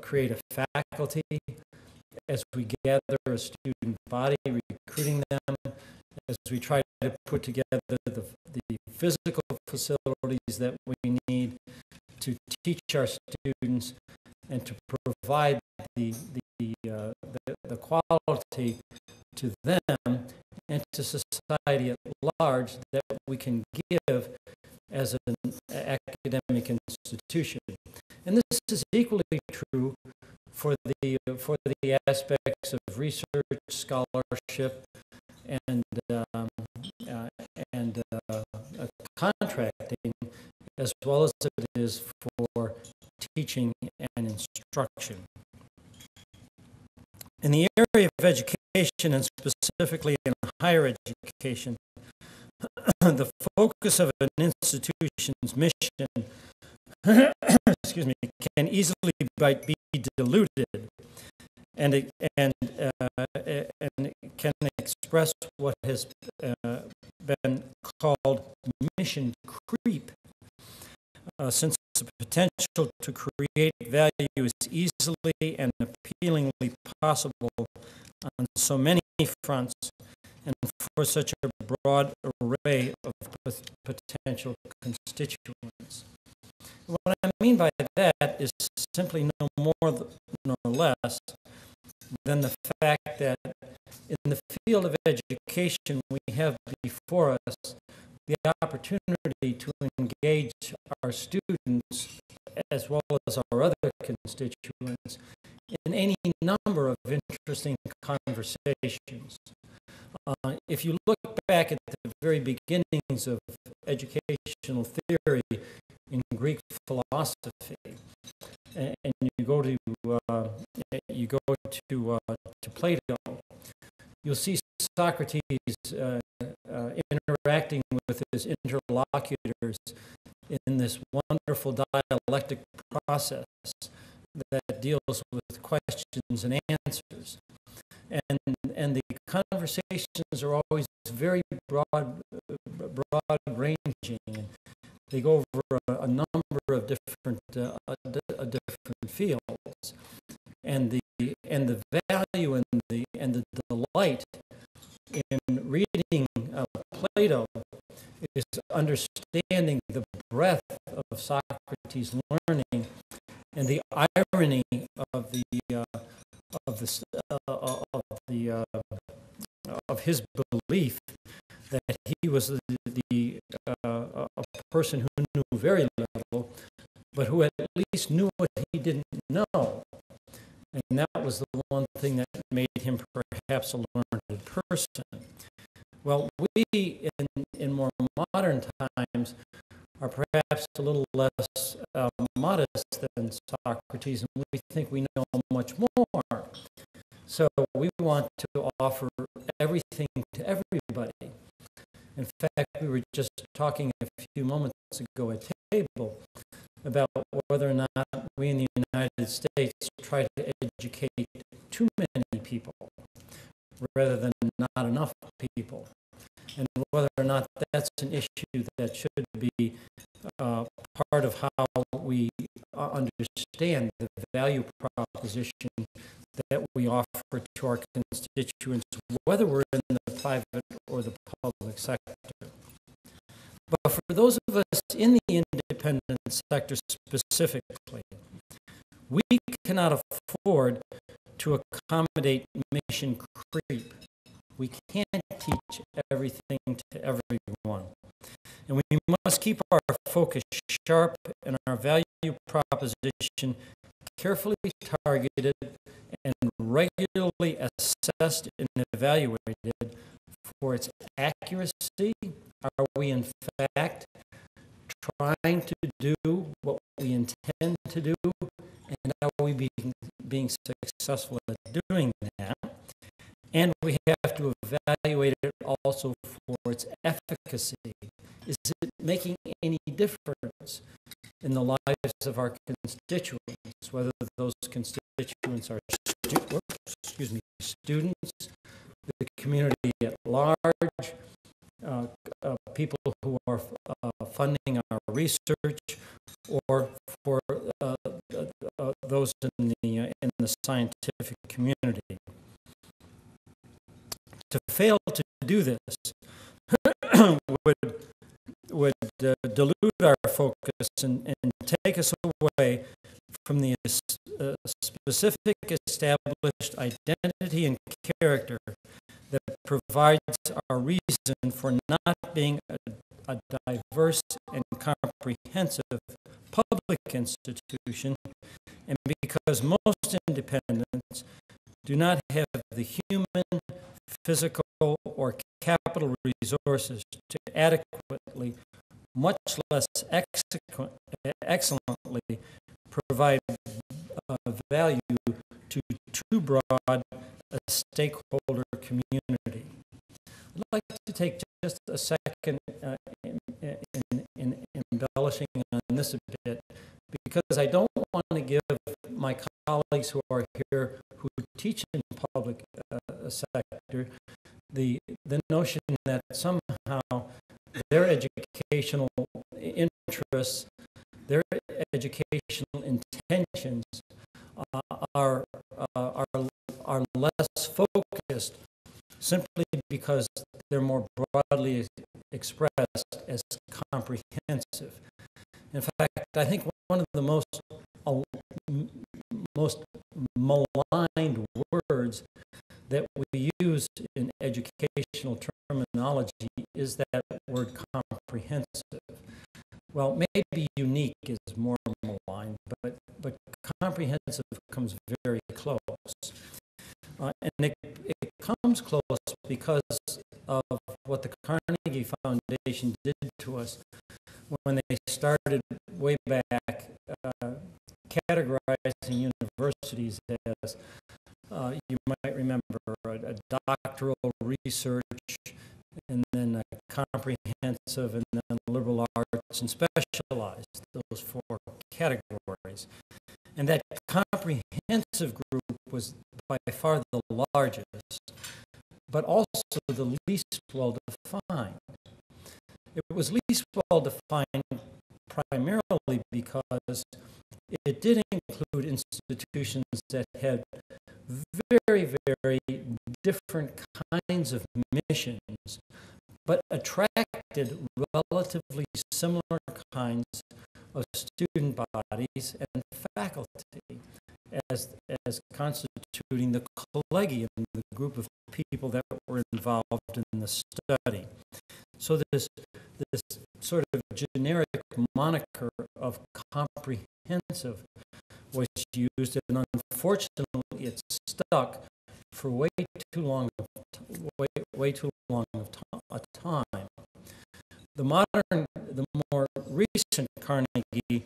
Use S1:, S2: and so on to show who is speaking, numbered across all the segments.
S1: create a faculty, as we gather a student body, recruiting them, as we try to put together the physical facilities that we need to teach our students and to provide the quality to them and to society at large that we can give as an academic institution. And this is equally true for the aspects of research, scholarship, and contracting, as well as it is for teaching and instruction. In the area of education, and specifically in higher education, the focus of an institution's mission excuse me, can easily be diluted, and it can express what has been called mission creep, since the potential to create value is easily and appealingly possible on so many fronts and for such a broad array of potential constituents. What I mean by that is simply no more nor less than the fact that in the field of education we have before us the opportunity to engage our students as well as our other constituents in any number of interesting conversations. If you look back at the very beginnings of educational theory in Greek philosophy, and you go to Plato, you'll see Socrates interacting with his interlocutors in this wonderful dialectic process that deals with questions and answers, and the conversations are always very broad ranging. They go over a number of different fields, and the value and the delight in reading Plato is understanding the breadth of Socrates' learning and the irony of his belief that he was a person who knew very little, but who at least knew what he didn't know. And that was the one thing that made him perhaps a learned person. Well, we in more modern times are perhaps a little less modest than Socrates, and we think we know much more. So we want to offer everything to everybody. In fact, we were just talking a few moments ago at table about whether or not we in the United States try to educate too many people rather than not enough people, and whether or not that's an issue that should be part of how we understand the value proposition that we offer to our constituents, whether we're in the private or the public sector. But for those of us in the independent sector specifically, we cannot afford to accommodate mission creep. We can't teach everything to everyone. And we must keep our focus sharp and our value proposition carefully targeted and regularly assessed and evaluated for its accuracy. Are we in fact trying to do what we intend to do, and are we being successful at doing that? And we have to evaluate it also for its efficacy. Is it making any difference in the lives of our constituents, whether those constituents are students, the community at large, people who are funding our research, or for those in the scientific community. To fail to do this would dilute our focus and take us away from the specific established identity and character that provides our reason for not being a diverse and comprehensive public institution, and because most independents do not have the human, physical, or capital resources to adequately, much less excellently, provide value to too broad a stakeholder community. I'd like to take just a second in embellishing on this a bit, because I don't want to give my colleagues who are here who teach in public sector the notion that somehow their educational interests, their educational intentions are less focused simply because they're more broadly expressed as comprehensive. In fact, I think one of the most maligned words that we use in educational terminology is that word comprehensive. Well, maybe unique is more maligned, but comprehensive comes very close. And it comes close because of what the Carnegie Foundation did to us when they started way back categorizing universities as, you might remember, a doctoral research, and then a comprehensive, and then liberal arts and specialized, those four categories. And that comprehensive group was by far the largest, but also the least well defined. It was least well defined primarily because it did include institutions that had very, very different kinds of missions, but attracted relatively similar kinds of student bodies and faculty as constituting the collegium, the group of people that were involved in the study. So this sort of generic moniker of comprehensive was used, and unfortunately it stuck for way too long a time. The more recent Carnegie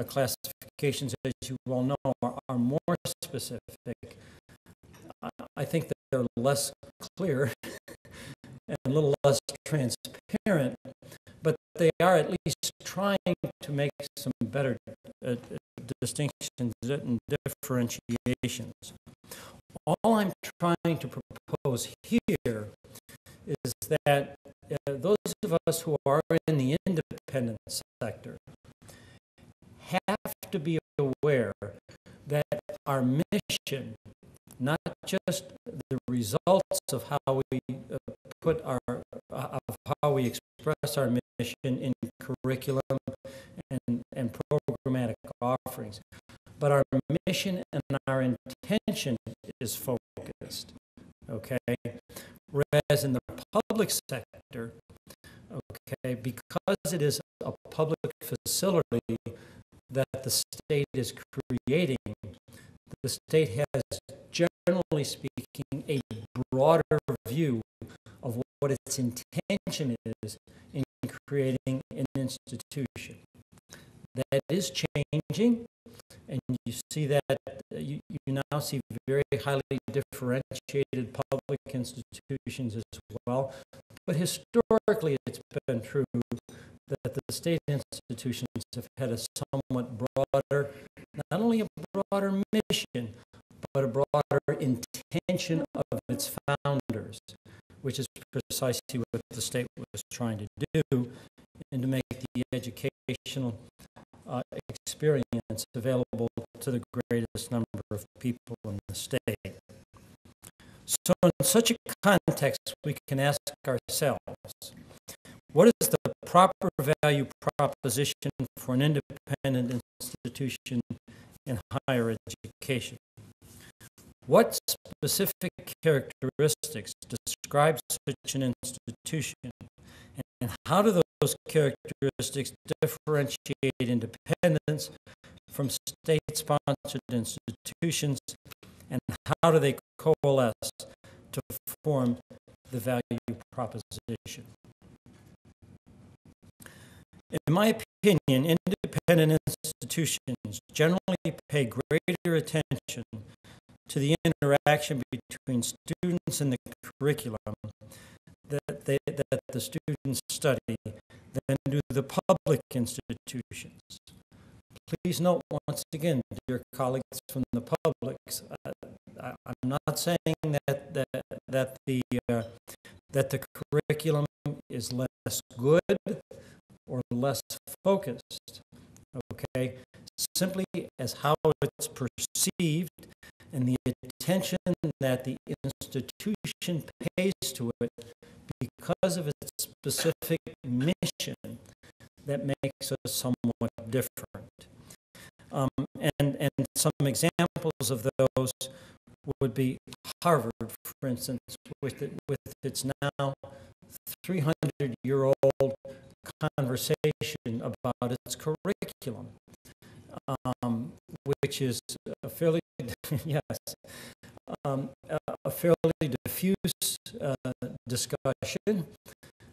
S1: classifications, as you well know, are more specific. I think that they're less clear and a little less transparent, but they are at least trying to make some better distinctions and differentiations. All I'm trying to propose here is that those of us who are in the independent sector have to be aware that our mission, not just the results of how we how we express our mission in curriculum and programmatic offerings, but our mission and our intention is focused. Okay, whereas in the public sector, okay, because it is a public facility that the state is creating, the state has, generally speaking, a broader view of what its intention is in creating an institution. That is changing, and you see that you now see very highly differentiated public institutions as well. But historically, it's been true that the state institutions have had a somewhat broader, not only a broader mission, but a broader intention of its founders, which is precisely what the state was trying to do, and to make the educational experience available to the greatest number of people in the state. So in such a context, we can ask ourselves, what is the proper value proposition for an independent institution in higher education? What specific characteristics describe such an institution, and how do those characteristics differentiate independence from state-sponsored institutions, and how do they coalesce to form the value proposition? In my opinion, independent institutions generally pay greater attention to the interaction between students and the curriculum that the students study than do the public institutions. Please note once again, dear colleagues from the publics, I'm not saying that the curriculum is less good or less focused, okay? Simply as how it's perceived and the attention that the institution pays to it because of its specific mission that makes us somewhat different. And some examples of those would be Harvard, for instance, with its now 300-year-old conversation about its curriculum, which is a fairly a fairly diffuse discussion,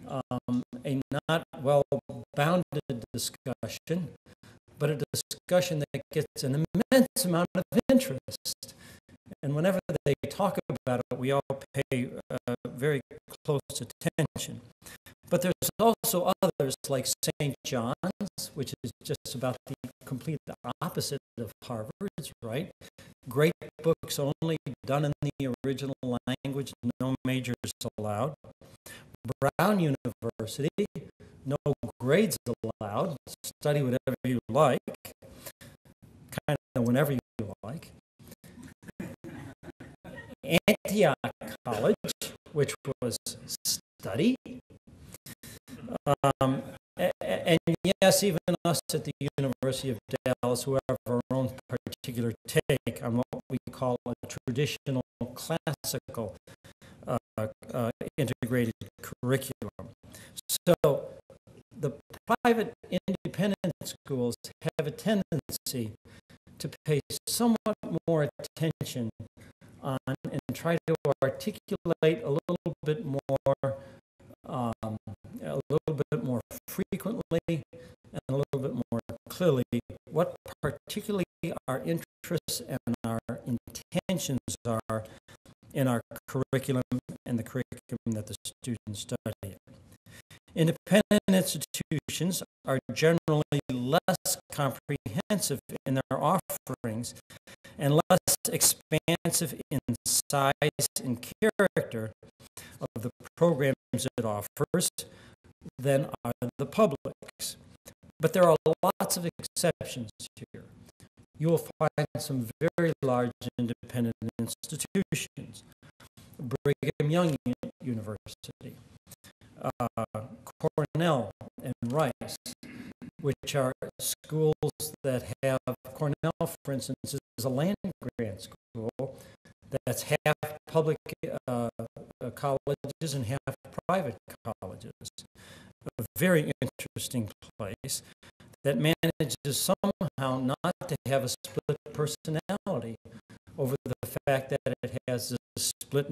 S1: a not well-bounded discussion, but a discussion that gets an immense amount of interest. And whenever they talk about it, we all pay very close attention. But there's also others like St. John's, which is just about the complete opposite of Harvard's, right? Great books only, done in the original language, no majors allowed. Brown University, no grades allowed, study whatever you like, kind of whenever you like. Antioch College, which was study. And yes, even us at the University of Dallas, who have our own particular take on what we call a traditional classical integrated curriculum. So the private independent schools have a tendency to pay somewhat more attention on and try to articulate a little bit more frequently and a little bit more clearly what particularly our interests and our intentions are in our curriculum and the curriculum that the students study. Independent institutions are generally less comprehensive in their offerings and less expansive in size and character of the programs it offers than are the publics. But there are lots of exceptions here. You will find some very large independent institutions. Brigham Young University, Cornell and Rice, which are schools that have, Cornell, for instance, is a land-grant school that's half public colleges and half private colleges. A very interesting place that manages somehow not to have a split personality over the fact that it has a split